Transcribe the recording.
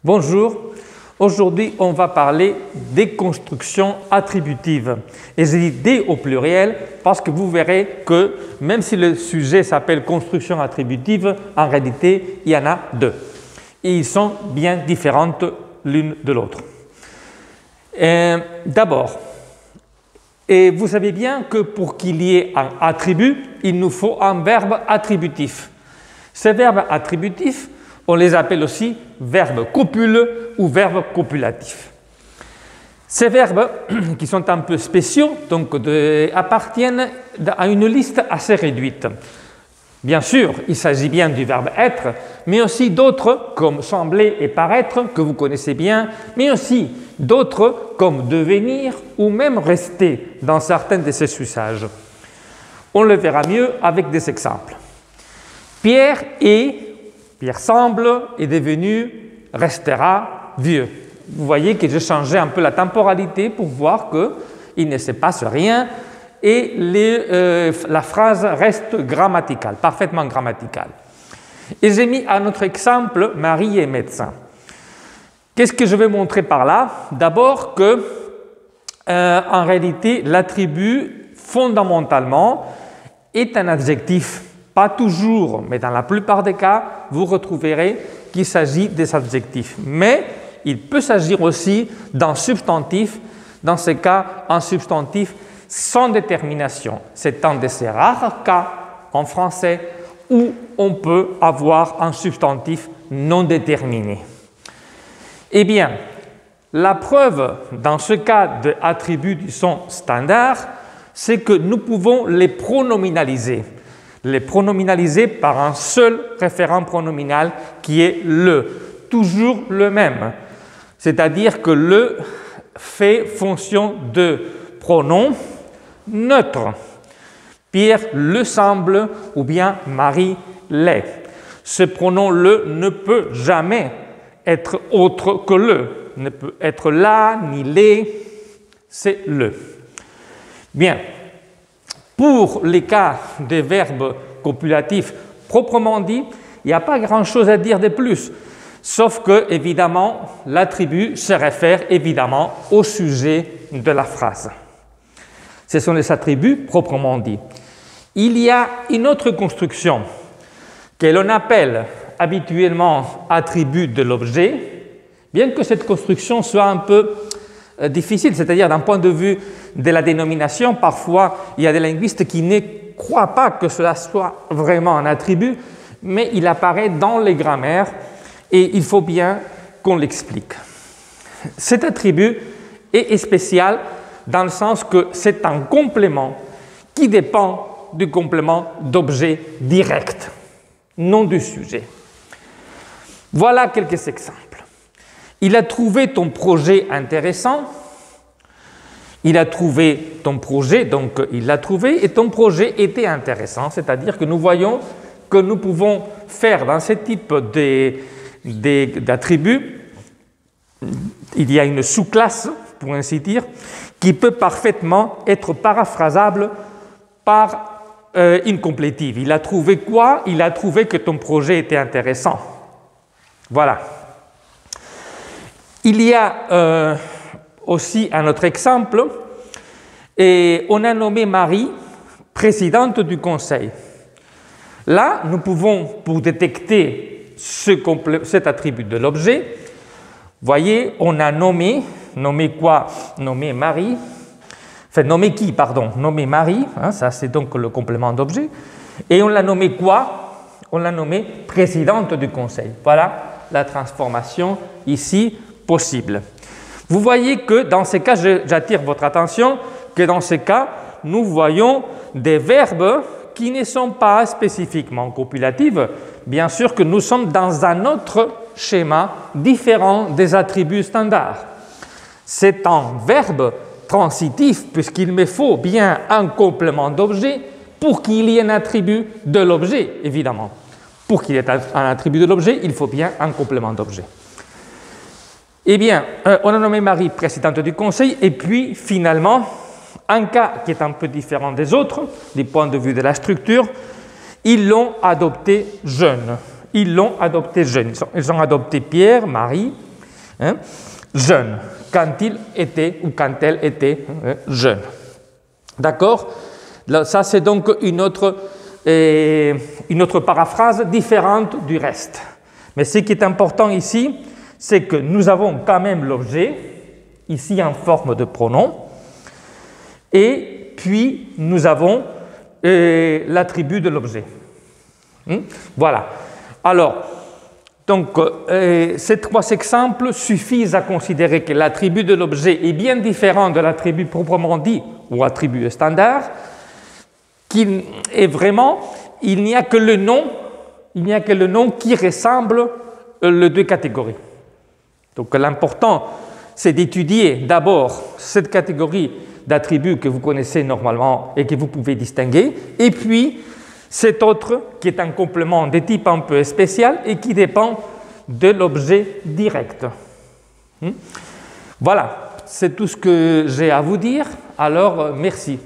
Bonjour, aujourd'hui on va parler des constructions attributives. Et j'ai dit des au pluriel parce que vous verrez que même si le sujet s'appelle construction attributive, en réalité il y en a deux. Et ils sont bien différentes l'une de l'autre. D'abord, et vous savez bien que pour qu'il y ait un attribut, il nous faut un verbe attributif. Ces verbes attributifs, on les appelle aussi verbes copules ou verbes copulatifs. Ces verbes, qui sont un peu spéciaux, donc appartiennent à une liste assez réduite. Bien sûr, il s'agit bien du verbe être, mais aussi d'autres comme sembler et paraître, que vous connaissez bien, mais aussi d'autres comme devenir ou même rester dans certains de ces usages. On le verra mieux avec des exemples. Pierre semble, est devenu, restera, vieux. Vous voyez que j'ai changé un peu la temporalité pour voir qu'il ne se passe rien et la phrase reste grammaticale, parfaitement grammaticale. Et j'ai mis un autre exemple, Marie est médecin. Qu'est-ce que je vais montrer par là? D'abord que, en réalité, l'attribut, fondamentalement, est un adjectif. Pas toujours, mais dans la plupart des cas, vous retrouverez qu'il s'agit des adjectifs. Mais il peut s'agir aussi d'un substantif, dans ce cas, un substantif sans détermination. C'est un de ces rares cas en français où on peut avoir un substantif non déterminé. Eh bien, la preuve dans ce cas d'attribut du son standard, c'est que nous pouvons les pronominaliser. Les pronominaliser par un seul référent pronominal qui est le, toujours le même. C'est-à-dire que le fait fonction de pronom neutre. Pierre le semble ou bien Marie l'est. Ce pronom le ne peut jamais être autre que le, ne peut être là ni les, c'est le. Bien. Pour les cas des verbes copulatifs proprement dit, il n'y a pas grand-chose à dire de plus, sauf que, évidemment, l'attribut se réfère évidemment au sujet de la phrase. Ce sont les attributs proprement dits. Il y a une autre construction que l'on appelle habituellement attribut de l'objet, bien que cette construction soit un peu difficile, c'est-à-dire d'un point de vue de la dénomination, parfois il y a des linguistes qui ne croient pas que cela soit vraiment un attribut, mais il apparaît dans les grammaires et il faut bien qu'on l'explique. Cet attribut est spécial dans le sens que c'est un complément qui dépend du complément d'objet direct, non du sujet. Voilà quelques exemples. Il a trouvé ton projet intéressant. Il a trouvé ton projet, donc il l'a trouvé, et ton projet était intéressant, c'est-à-dire que nous voyons que nous pouvons faire dans ce type d'attributs, il y a une sous-classe, pour ainsi dire, qui peut parfaitement être paraphrasable par une complétive. Il a trouvé quoi? Il a trouvé que ton projet était intéressant. Voilà. Il y a aussi un autre exemple, et on a nommé Marie présidente du conseil. Là, nous pouvons, pour détecter cet attribut de l'objet, voyez, on a nommé quoi? Nommé Marie, enfin nommé qui, pardon? Nommé Marie, hein, ça c'est donc le complément d'objet, et on l'a nommé quoi? On l'a nommé présidente du conseil. Voilà la transformation ici possible. Vous voyez que dans ces cas, j'attire votre attention, que dans ces cas, nous voyons des verbes qui ne sont pas spécifiquement copulatifs. Bien sûr que nous sommes dans un autre schéma différent des attributs standards. C'est un verbe transitif puisqu'il me faut bien un complément d'objet pour qu'il y ait un attribut de l'objet, évidemment. Pour qu'il y ait un attribut de l'objet, il faut bien un complément d'objet. Eh bien, on a nommé Marie présidente du conseil, et puis finalement, un cas qui est un peu différent des autres, du point de vue de la structure, ils l'ont adopté jeune. Ils l'ont adopté jeune. Ils ont adopté Pierre, Marie, Hein? Jeune, quand il était ou quand elle était jeune. D'accord? Ça, c'est donc une autre paraphrase différente du reste. Mais ce qui est important ici, c'est que nous avons quand même l'objet, ici en forme de pronom, et puis nous avons l'attribut de l'objet. Voilà. Alors, donc, ces trois exemples suffisent à considérer que l'attribut de l'objet est bien différent de l'attribut proprement dit ou attribut standard, qu'il est vraiment, il n'y a que le nom qui ressemble les deux catégories. Donc, l'important, c'est d'étudier d'abord cette catégorie d'attributs que vous connaissez normalement et que vous pouvez distinguer, et puis cet autre qui est un complément de type un peu spécial et qui dépend de l'objet direct. Voilà, c'est tout ce que j'ai à vous dire. Alors, merci.